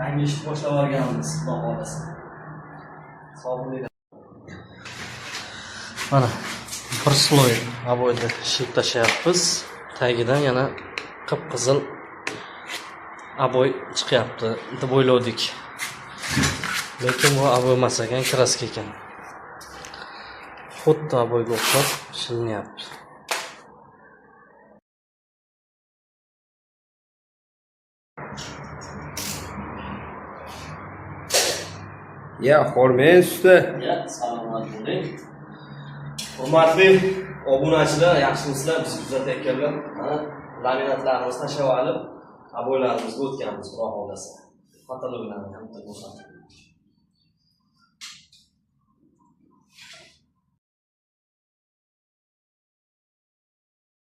yangi ish boshlab olganmiz, xudo xolasa. Sog' bo'ling. Mana bir sloy aboyda shilib tashlayapmiz. Tagidan yana qip-qizil aboy chiqyapti deb o'yladik. Lekin bu aboy emas ekan, kraska ekan. Xuddi aboyga o'xshab shilinyapti. Ya, xormay usta. Ya, salomat bo'ling. Hurmatli obunachilar, yaxshimisizlar? Biz kuzatayotganlar, mana laminatlarimizni tashlab olib, aboylarimizga o'tganmiz, xudo xolasa. Kataloglarni ham ko'rsatib.